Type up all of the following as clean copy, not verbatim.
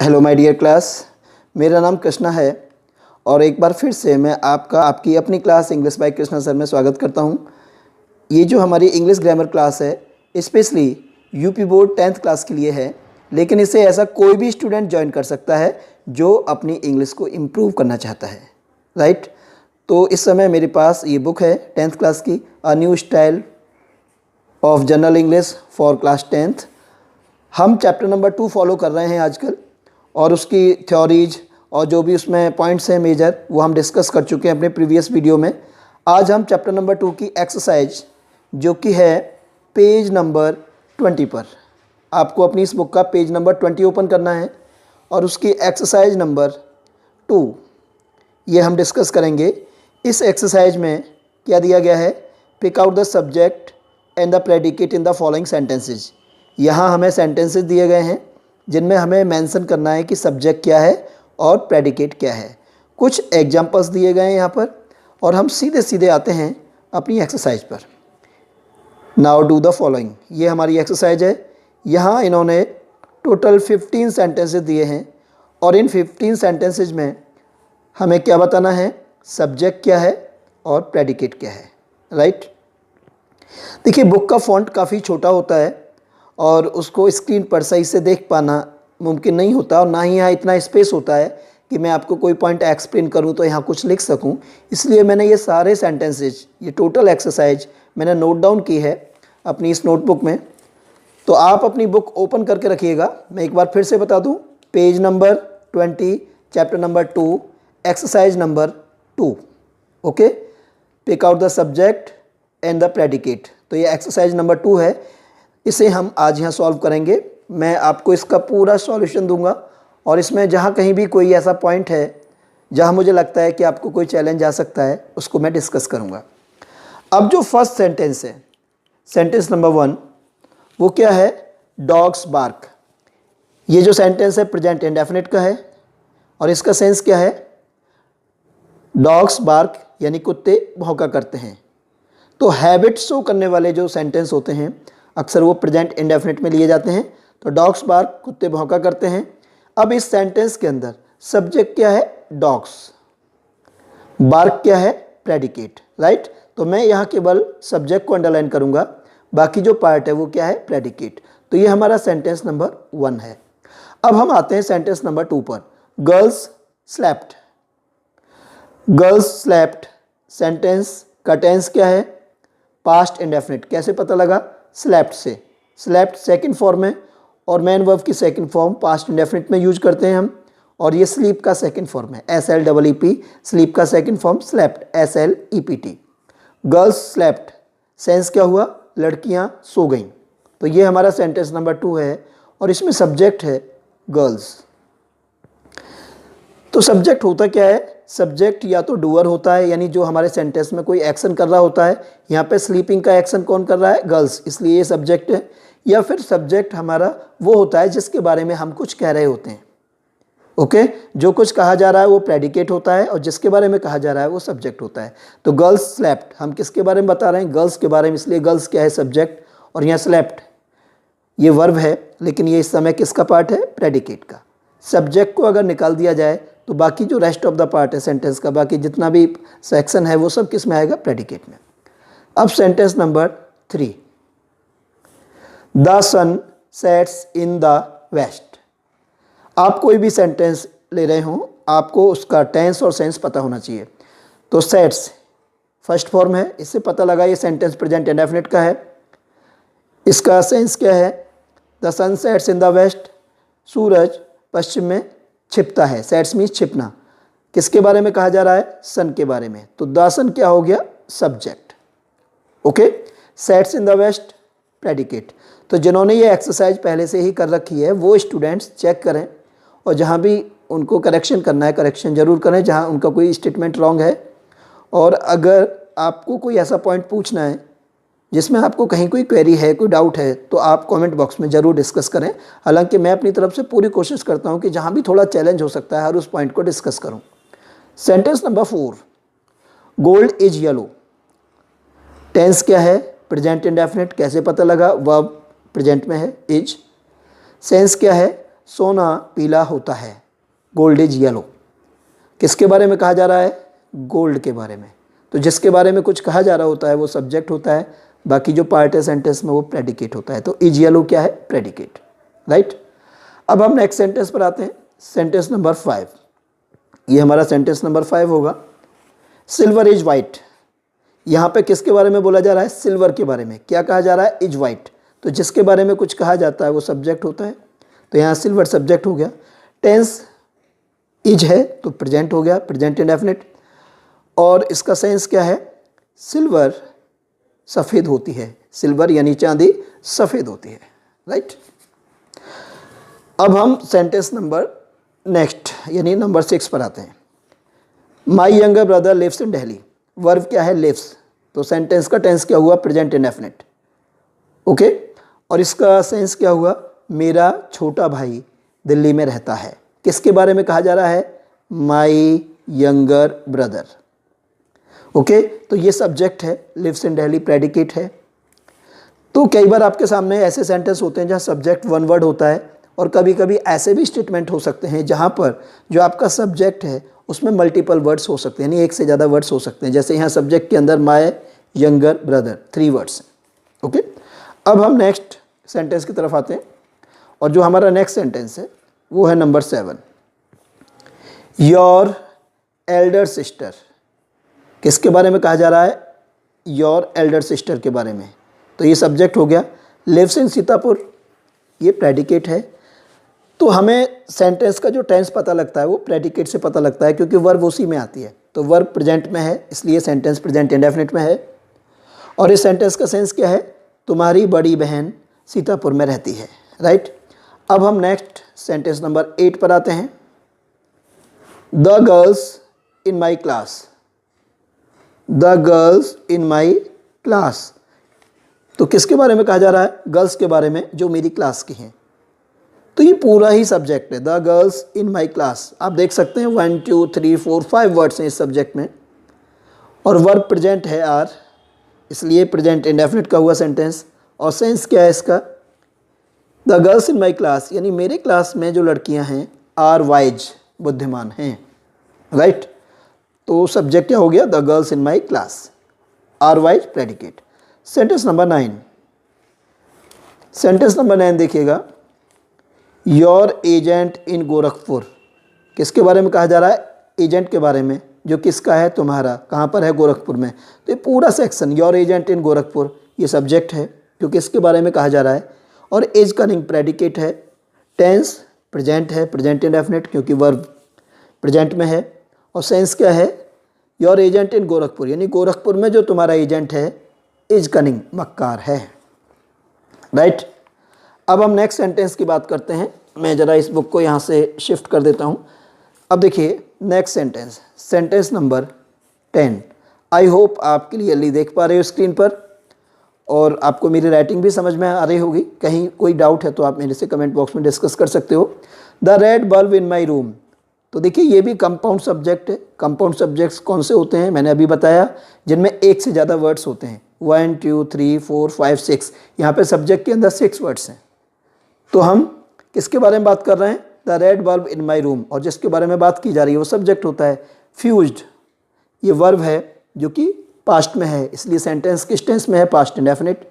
Hello my dear class, मेरा नाम कृष्णा है और एक बार फिर से मैं आपकी अपनी class English by Krishna sir में स्वागत करता हूं। ये जो हमारी इंग्लिश ग्रामर क्लास है specially UP board 10th class के लिए है, लेकिन इसे ऐसा कोई भी स्टूडेंट ज्वाइन कर सकता है जो अपनी इंग्लिश को इम्प्रूव करना चाहता है, राइट। तो इस समय मेरे पास ये बुक है 10th क्लास की, a new style of general English for class 10th। हम चैप्टर नंबर 2 फॉलो कर रहे हैं आजकल और उसकी थ्योरीज और जो भी उसमें पॉइंट्स हैं मेजर वो हम डिस्कस कर चुके हैं अपने प्रीवियस वीडियो में। आज हम चैप्टर नंबर 2 की एक्सरसाइज जो कि है पेज नंबर 20 पर, आपको अपनी इस बुक का पेज नंबर 20 ओपन करना है और उसकी एक्सरसाइज नंबर 2 ये हम डिस्कस करेंगे। इस एक्सरसाइज में क्या दिया गया है, pick out the subject and the predicate in the following sentences. यहाँ हमें सेंटेंसेस दिए गए हैं जिनमें हमें मेंशन करना है कि सब्जेक्ट क्या है और प्रेडिकेट क्या है। कुछ एग्जांपल्स दिए गए हैं यहाँ पर और हम सीधे सीधे आते हैं अपनी एक्सरसाइज पर। नाउ डू द फॉलोइंग, ये हमारी एक्सरसाइज है। यहाँ इन्होंने टोटल 15 सेंटेंसेस दिए हैं और इन 15 सेंटेंसेज में हमें क्या बताना है, सब्जेक्ट क्या है और प्रेडिकेट क्या है, राइट। देखिए बुक का फॉन्ट काफ़ी छोटा होता है और उसको स्क्रीन पर सही से देख पाना मुमकिन नहीं होता और ना ही यहाँ इतना स्पेस होता है कि मैं आपको कोई पॉइंट एक्सप्लेन करूँ तो यहाँ कुछ लिख सकूँ। इसलिए मैंने ये सारे सेंटेंसेज, ये टोटल एक्सरसाइज मैंने नोट डाउन की है अपनी इस नोटबुक में। तो आप अपनी बुक ओपन करके रखिएगा। मैं एक बार फिर से बता दूँ, page number 20 chapter number 2 exercise number 2, okay. Pick out the subject and the predicate. तो ये एक्सरसाइज नंबर 2 है, इसे हम आज यहाँ सॉल्व करेंगे। मैं आपको इसका पूरा सॉल्यूशन दूंगा और इसमें जहाँ कहीं भी कोई ऐसा पॉइंट है जहाँ मुझे लगता है कि आपको कोई चैलेंज आ सकता है उसको मैं डिस्कस करूँगा। अब जो फर्स्ट सेंटेंस है, सेंटेंस नंबर 1, वो क्या है, डॉग्स बार्क। ये जो सेंटेंस है प्रेजेंट इंडेफिनिट का है और इसका सेंस क्या है, डॉग्स बार्क यानी कुत्ते भौंका करते हैं। तो हैबिट शो करने वाले जो सेंटेंस होते हैं अक्सर वो प्रेजेंट इंडेफिनिट में लिए जाते हैं। तो डॉग्स बार्क, कुत्ते भौंका करते हैं। अब इस सेंटेंस के अंदर सब्जेक्ट क्या है, डॉग्स, बार्क क्या है, प्रेडिकेट, राइट। तो मैं यहाँ केवल सब्जेक्ट को अंडरलाइन करूँगा, बाकी जो पार्ट है वो क्या है, प्रेडिकेट। तो ये हमारा सेंटेंस नंबर 1 है। अब हम आते हैं सेंटेंस नंबर 2 पर, girls slept. Girls slept sentence का टेंस क्या है, पास्ट इंडेफिनिट। कैसे पता लगा, स्लेप्ट से। स्लेप्ट सेकंड फॉर्म है और मैन वर्ब की सेकंड फॉर्म पास्ट इंडेफिनिट में यूज करते हैं हम, और ये स्लीप का सेकंड फॉर्म है, SLEEP। स्लीप का second form slept, SLEPT। Girls slept sense क्या हुआ, लड़कियां सो गईं। तो ये हमारा सेंटेंस नंबर 2 है और इसमें सब्जेक्ट है गर्ल्स। तो सब्जेक्ट होता क्या है, सब्जेक्ट या तो डूअर होता है यानी जो हमारे सेंटेंस में कोई एक्शन कर रहा होता है। यहाँ पे स्लीपिंग का एक्शन कौन कर रहा है, गर्ल्स, इसलिए ये सब्जेक्ट है। या फिर सब्जेक्ट हमारा वो होता है जिसके बारे में हम कुछ कह रहे होते हैं, ओके। जो कुछ कहा जा रहा है वो प्रेडिकेट होता है और जिसके बारे में कहा जा रहा है वो सब्जेक्ट होता है। तो गर्ल्स स्लेप्ट, हम किसके बारे में बता रहे हैं, गर्ल्स के बारे में, इसलिए गर्ल्स क्या है, सब्जेक्ट, और यहाँ स्लेप्ट ये वर्ब है लेकिन ये इस समय किसका पार्ट है, प्रेडिकेट का। सब्जेक्ट को अगर निकाल दिया जाए तो बाकी जो रेस्ट ऑफ द पार्ट है सेंटेंस का, बाकी जितना भी सेक्शन है वो सब किस में आएगा, प्रेडिकेट में। अब sentence number 3, the sun sets in the west. आप कोई भी सेंटेंस ले रहे हो आपको उसका टेंस और सेंस पता होना चाहिए। तो सेट्स फर्स्ट फॉर्म है, इससे पता लगा ये सेंटेंस प्रेजेंट इंडेफिनिट का है। इसका सेंस क्या है, the sun sets in the west, सूरज पश्चिम में छिपता है। सेट्स मीन्स छिपना। किसके बारे में कहा जा रहा है, सन के बारे में। तो द सन क्या हो गया, subject, okay. Sets in the west predicate. तो जिन्होंने ये एक्सरसाइज पहले से ही कर रखी है वो स्टूडेंट्स चेक करें और जहाँ भी उनको करेक्शन करना है करेक्शन ज़रूर करें जहाँ उनका कोई स्टेटमेंट रॉन्ग है। और अगर आपको कोई ऐसा पॉइंट पूछना है जिसमें आपको कहीं कोई क्वेरी है, कोई डाउट है, तो आप कमेंट बॉक्स में ज़रूर डिस्कस करें। हालांकि मैं अपनी तरफ से पूरी कोशिश करता हूं कि जहां भी थोड़ा चैलेंज हो सकता है हर उस पॉइंट को डिस्कस करूं। Sentence number 4, gold is yellow. Tense क्या है, प्रेजेंट इंडेफिनिट। कैसे पता लगा, वर्ब प्रेजेंट में है, इज। सेंस क्या है, सोना पीला होता है, गोल्ड इज येलो। किसके बारे में कहा जा रहा है? गोल्ड के बारे में। तो जिसके बारे में कुछ कहा जा रहा होता है वो सब्जेक्ट होता है, बाकी जो पार्ट है सेंटेंस में वो प्रेडिकेट होता है। तो इज येलो क्या है? Predicate, right. अब हम नेक्स्ट सेंटेंस पर आते हैं, सेंटेंस नंबर 5। ये हमारा सेंटेंस नंबर 5 होगा। Silver is white. यहाँ पे किसके बारे में बोला जा रहा है? सिल्वर के बारे में। क्या कहा जा रहा है? Is white. तो जिसके बारे में कुछ कहा जाता है वो सब्जेक्ट होता है। तो यहाँ सिल्वर सब्जेक्ट हो गया। टेंस इज है तो प्रेजेंट हो गया, प्रेजेंट इंडेफिनिट। और इसका सेंस क्या है? सिल्वर सफ़ेद होती है। सिल्वर यानी चांदी सफ़ेद होती है, राइट। अब हम सेंटेंस नंबर नेक्स्ट यानी नंबर 6 पर आते हैं। My younger brother lives in Delhi. Verb क्या है? लिव्स। तो सेंटेंस का टेंस क्या हुआ? Present indefinite, okay. और इसका सेंस क्या हुआ? मेरा छोटा भाई दिल्ली में रहता है। किसके बारे में कहा जा रहा है? माई यंगर ब्रदर, ओके। तो ये सब्जेक्ट है, लिव्स इन दिल्ली प्रेडिकेट है। तो कई बार आपके सामने ऐसे सेंटेंस होते हैं जहाँ सब्जेक्ट वन वर्ड होता है, और कभी कभी ऐसे भी स्टेटमेंट हो सकते हैं जहाँ पर जो आपका सब्जेक्ट है उसमें मल्टीपल वर्ड्स हो सकते हैं, यानी एक से ज़्यादा वर्ड्स हो सकते हैं। जैसे यहाँ सब्जेक्ट के अंदर माई यंगर ब्रदर 3 वर्ड्स हैं, ओके। अब हम नेक्स्ट सेंटेंस की तरफ आते हैं, और जो हमारा नेक्स्ट सेंटेंस है वो है नंबर 7। Your Elder sister. किसके बारे में कहा जा रहा है? योर एल्डर सिस्टर के बारे में। तो ये सब्जेक्ट हो गया। लिव्स इन सीतापुर, ये प्रेडिकेट है। तो हमें सेंटेंस का जो टेंस पता लगता है वो प्रेडिकेट से पता लगता है, क्योंकि वर्ब उसी में आती है। तो वर्ब प्रेजेंट में है, इसलिए सेंटेंस प्रेजेंट इंडेफिनिट में है। और इस सेंटेंस का सेंस क्या है? तुम्हारी बड़ी बहन सीतापुर में रहती है, राइट। अब हम नेक्स्ट सेंटेंस नंबर 8 पर आते हैं। The girls in my class. The girls in my class. तो किसके बारे में कहा जा रहा है? गर्ल्स के बारे में जो मेरी क्लास की हैं। तो ये पूरा ही सब्जेक्ट है, the girls in my class. आप देख सकते हैं 1 2 3 4 5 वर्ड्स हैं इस सब्जेक्ट में, और वर्ब प्रेजेंट है आर, इसलिए प्रेजेंट इंडेफिनिट का हुआ सेंटेंस। और सेंस क्या है इसका? The girls in my class, यानी मेरे क्लास में जो लड़कियां हैं आर वाइज, बुद्धिमान हैं, राइट। तो सब्जेक्ट क्या हो गया? The girls in my class, are wise predicate. Sentence number 9। Sentence number 9 देखिएगा। Your agent in Gorakhpur. किसके बारे में कहा जा रहा है? एजेंट के बारे में, जो किसका है? तुम्हारा। कहाँ पर है? गोरखपुर में। तो ये पूरा section your agent in Gorakhpur ये सब्जेक्ट है, क्योंकि इसके बारे में कहा जा रहा है। और इज कनिंग प्रेडिकेट है। टेंस प्रेजेंट है, प्रेजेंट इंडेफिनिट, क्योंकि वर्ब प्रेजेंट में है। और सेंस क्या है? योर एजेंट इन गोरखपुर, यानी गोरखपुर में जो तुम्हारा एजेंट है इज कनिंग, मक्कार है, राइट। अब हम नेक्स्ट सेंटेंस की बात करते हैं। मैं ज़रा इस बुक को यहाँ से शिफ्ट कर देता हूँ। अब देखिए next sentence, sentence number 10। I hope आप क्लियरली देख पा रहे हो स्क्रीन पर, और आपको मेरी राइटिंग भी समझ में आ रही होगी। कहीं कोई डाउट है तो आप मेरे से कमेंट बॉक्स में डिस्कस कर सकते हो। The red bulb in my room. तो देखिए ये भी कंपाउंड सब्जेक्ट है। कंपाउंड सब्जेक्ट्स कौन से होते हैं? मैंने अभी बताया, जिनमें एक से ज़्यादा वर्ड्स होते हैं। 1 2 3 4 5 6। यहाँ पे सब्जेक्ट के अंदर 6 वर्ड्स हैं। तो हम किसके बारे में बात कर रहे हैं? The red bulb in my room. और जिसके बारे में बात की जा रही है वो सब्जेक्ट होता है। फ्यूज्ड ये वर्ब है जो कि पास्ट में है, इसलिए सेंटेंस किस टेंस में है? Past indefinite.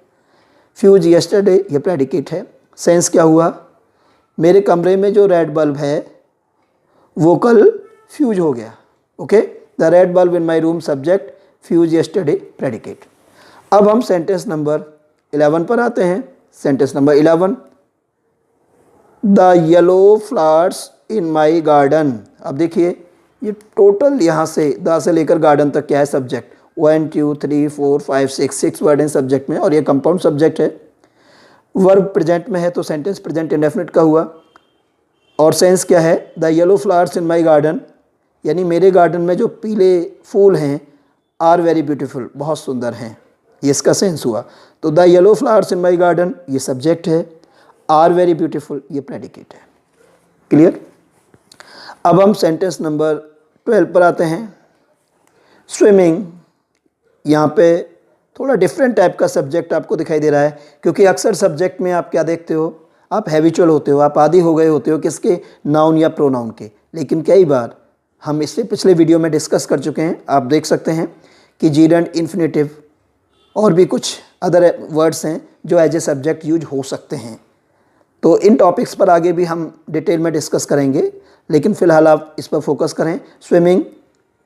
फ्यूज यस्टरडे ये प्रेडिकेट है। सेंस क्या हुआ? मेरे कमरे में जो रेड बल्ब है वो कल फ्यूज हो गया, okay. The red bulb in my room subject, fuse yesterday predicate. अब हम सेंटेंस नंबर 11 पर आते हैं। Sentence number 11। The yellow flowers in my garden. अब देखिए ये टोटल यहाँ से द से लेकर गार्डन तक क्या है? सब्जेक्ट। 1 2 3 4 5 6 वर्ड हैं सब्जेक्ट में, और ये कंपाउंड सब्जेक्ट है। वर्ब प्रेजेंट में है तो सेंटेंस प्रेजेंट इंडेफिनिट का हुआ। और सेंस क्या है? The yellow flowers in my garden, यानी मेरे गार्डन में जो पीले फूल हैं आर वेरी ब्यूटीफुल, बहुत सुंदर हैं, ये इसका सेंस हुआ। तो the yellow flowers in my garden ये सब्जेक्ट है, आर वेरी ब्यूटीफुल ये प्रेडिकेट है। क्लियर? अब हम सेंटेंस नंबर 12 पर आते हैं। स्विमिंग, यहाँ पे थोड़ा डिफरेंट टाइप का सब्जेक्ट आपको दिखाई दे रहा है, क्योंकि अक्सर सब्जेक्ट में आप क्या देखते हो? आप हैबिचुअल होते हो, आप आदी हो गए होते हो किसके, नाउन या प्रोनाउन के। लेकिन कई बार हम इससे पिछले वीडियो में डिस्कस कर चुके हैं, आप देख सकते हैं कि जीरेंड, इन्फिनेटिव और भी कुछ अदर वर्ड्स हैं जो एज ए सब्जेक्ट यूज हो सकते हैं। तो इन टॉपिक्स पर आगे भी हम डिटेल में डिस्कस करेंगे, लेकिन फ़िलहाल आप इस पर फोकस करें। स्विमिंग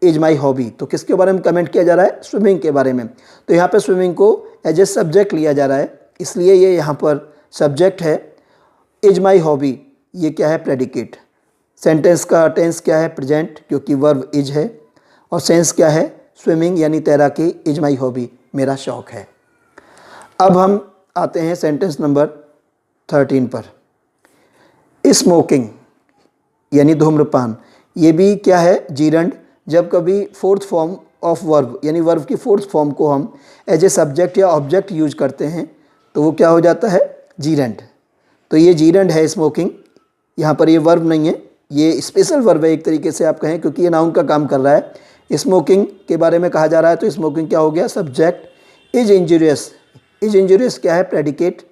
इज माई हॉबी, तो किसके बारे में कमेंट किया जा रहा है, स्विमिंग के बारे में। तो यहाँ पे स्विमिंग को एज ए सब्जेक्ट लिया जा रहा है, इसलिए ये यहाँ पर सब्जेक्ट है। इज माई हॉबी, ये क्या है, प्रेडिकेट। सेंटेंस का टेंस क्या है, प्रेजेंट, क्योंकि वर्ब इज है। और सेंस क्या है, स्विमिंग यानी तैराकी, इज माई हॉबी, मेरा शौक है। अब हम आते हैं सेंटेंस नंबर 13 पर। स्मोकिंग यानी धूम्रपान, ये भी क्या है, जीरंड। जब कभी फोर्थ फॉर्म ऑफ वर्ब यानी वर्ब की फोर्थ फॉर्म को हम एज ए सब्जेक्ट या ऑब्जेक्ट यूज करते हैं तो वो क्या हो जाता है, जीरंड। तो ये जीरंड है स्मोकिंग। यहाँ पर ये वर्ब नहीं है, ये स्पेशल वर्ब है एक तरीके से आप कहें, क्योंकि ये नाउन का काम कर रहा है। स्मोकिंग के बारे में कहा जा रहा है, तो स्मोकिंग क्या हो गया, subject. Is injurious, is injurious क्या है, प्रेडिकेट।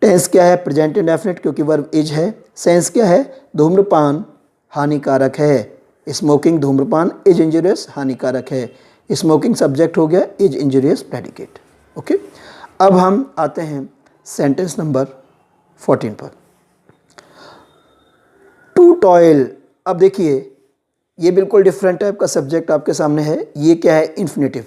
टेंस क्या है, प्रेजेंट इंडेफिनिट, क्योंकि वर्ब इज है। सेंस क्या है, धूम्रपान हानिकारक है। स्मोकिंग धूम्रपान, इज इंजूरियस हानिकारक है। स्मोकिंग सब्जेक्ट हो गया, इज इंजूरियस प्रेडिकेट। ओके, अब हम आते हैं सेंटेंस नंबर 14 पर। टू टॉयल, अब देखिए ये बिल्कुल डिफरेंट टाइप का सब्जेक्ट आपके सामने है। ये क्या है, इन्फिनेटिव।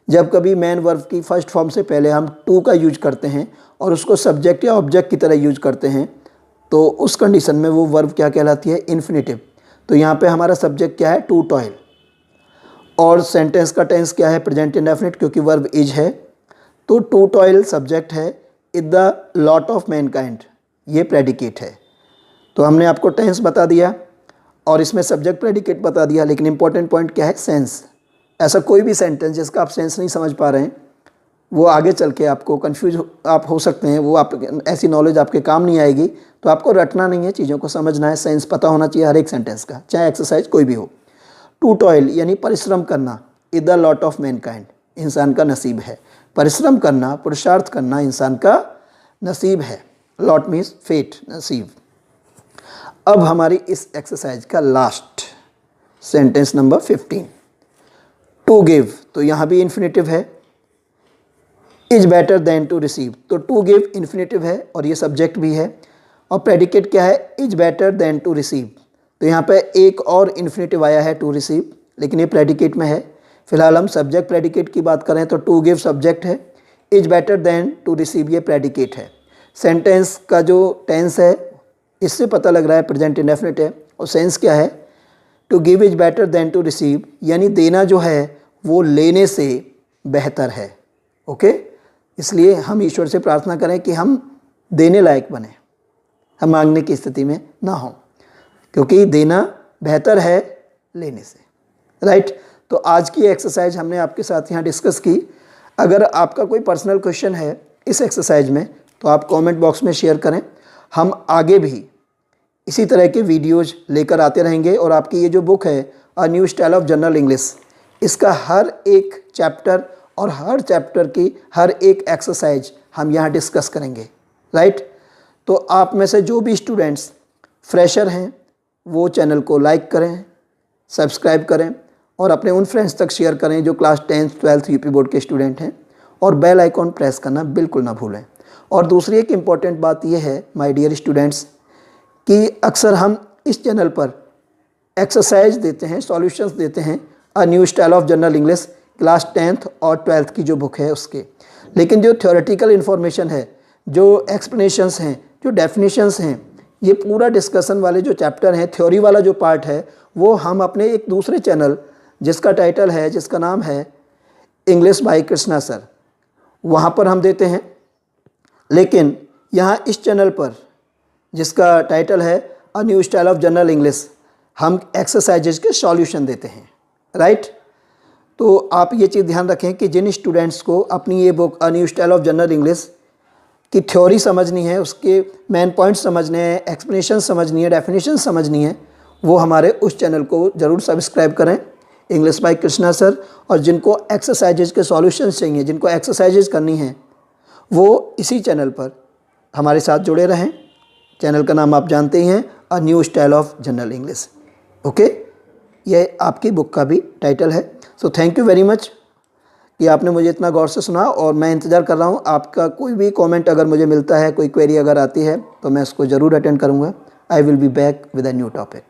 जब कभी मैन वर्ब की फर्स्ट फॉर्म से पहले हम टू का यूज करते हैं और उसको सब्जेक्ट या ऑब्जेक्ट की तरह यूज करते हैं, तो उस कंडीशन में वो वर्ब क्या कहलाती है, इन्फिनेटिव। तो यहाँ पे हमारा सब्जेक्ट क्या है, टू टॉयल। और सेंटेंस का टेंस क्या है, प्रेजेंट इंडेफिनिट, क्योंकि वर्ब इज है। तो टू टॉयल सब्जेक्ट है, is the lot of Mankind, ये प्रेडिकेट है। तो हमने आपको टेंस बता दिया और इसमें सब्जेक्ट प्रेडिकेट बता दिया, लेकिन इंपॉर्टेंट पॉइंट क्या है, सेंस। ऐसा कोई भी सेंटेंस जिसका आप सेंस नहीं समझ पा रहे हैं, वो आगे चल के आपको कंफ्यूज आप हो सकते हैं, वो आप ऐसी नॉलेज आपके काम नहीं आएगी। तो आपको रटना नहीं है, चीज़ों को समझना है, सेंस पता होना चाहिए हर एक सेंटेंस का, चाहे एक्सरसाइज कोई भी हो। टू टॉयल यानी परिश्रम करना, is the lot of Mankind, इंसान का नसीब है। परिश्रम करना, पुरुषार्थ करना इंसान का नसीब है। लॉट मीन्स फेट, नसीब। अब हमारी इस एक्सरसाइज का last sentence number 15, to give, तो यहाँ भी इन्फिनेटिव है। Is better than to receive, तो टू गिव इन्फिनेटिव है और ये सब्जेक्ट भी है। और प्रेडिकेट क्या है, is better than to receive. तो यहाँ पे एक और इन्फिनेटिव आया है, टू रिसीव, लेकिन ये प्रेडिकेट में है। फिलहाल हम सब्जेक्ट प्रेडिकेट की बात करें तो टू गिव सब्जेक्ट है, is better than to receive ये प्रेडिकेट है। सेंटेंस का जो टेंस है इससे पता लग रहा है प्रेजेंट इंडेफिनिट है। और सेंस क्या है, to give is better than to receive, यानी देना जो है वो लेने से बेहतर है। ओके, इसलिए हम ईश्वर से प्रार्थना करें कि हम देने लायक बने, हम मांगने की स्थिति में ना हो, क्योंकि देना बेहतर है लेने से। राइट, तो आज की एक्सरसाइज हमने आपके साथ यहाँ डिस्कस की। अगर आपका कोई पर्सनल क्वेश्चन है इस एक्सरसाइज में तो आप कमेंट बॉक्स में शेयर करें। हम आगे भी इसी तरह के वीडियोज लेकर आते रहेंगे। और आपकी ये जो बुक है a new style of general English, इसका हर एक चैप्टर और हर चैप्टर की हर एक एक्सरसाइज हम यहाँ डिस्कस करेंगे। राइट, तो आप में से जो भी स्टूडेंट्स फ्रेशर हैं वो चैनल को लाइक करें, सब्सक्राइब करें और अपने उन फ्रेंड्स तक शेयर करें जो class 10th 12th UP board के स्टूडेंट हैं। और बेल आइकॉन प्रेस करना बिल्कुल ना भूलें। और दूसरी एक इम्पॉर्टेंट बात यह है माय डियर स्टूडेंट्स कि अक्सर हम इस चैनल पर एक्सरसाइज देते हैं, सॉल्यूशंस देते हैं a new style of general English class 10th और 12th की जो बुक है उसके, लेकिन जो थ्योरेटिकल इन्फॉर्मेशन है, जो एक्सप्लेनेशंस हैं, जो डेफिनेशंस हैं, ये पूरा डिस्कशन वाले जो चैप्टर हैं, थ्योरी वाला जो पार्ट है, वो हम अपने एक दूसरे चैनल जिसका नाम है इंग्लिश बाय कृष्णा सर, वहाँ पर हम देते हैं। लेकिन यहाँ इस चैनल पर जिसका टाइटल है a new style of general English, हम एक्सरसाइजेज के सॉल्यूशन देते हैं। राइट, तो आप ये चीज़ ध्यान रखें कि जिन स्टूडेंट्स को अपनी ये book a new style of general English की थ्योरी समझनी है, उसके मेन पॉइंट्स समझने हैं, एक्सप्लेनेशन समझनी है, डेफिनेशन समझनी है, वो हमारे उस चैनल को ज़रूर सब्सक्राइब करें, इंग्लिश बाय कृष्णा सर। और जिनको एक्सरसाइजेज के सॉल्यूशंस चाहिए, जिनको एक्सरसाइजेज करनी है, वो इसी चैनल पर हमारे साथ जुड़े रहें। चैनल का नाम आप जानते ही हैं, a new style of general English. Okay, ये आपकी बुक का भी टाइटल है। So thank you very much कि आपने मुझे इतना गौर से सुना, और मैं इंतज़ार कर रहा हूँ आपका कोई भी कमेंट अगर मुझे मिलता है, कोई क्वेरी अगर आती है तो मैं उसको ज़रूर अटेंड करूँगा। I will be back with a new topic.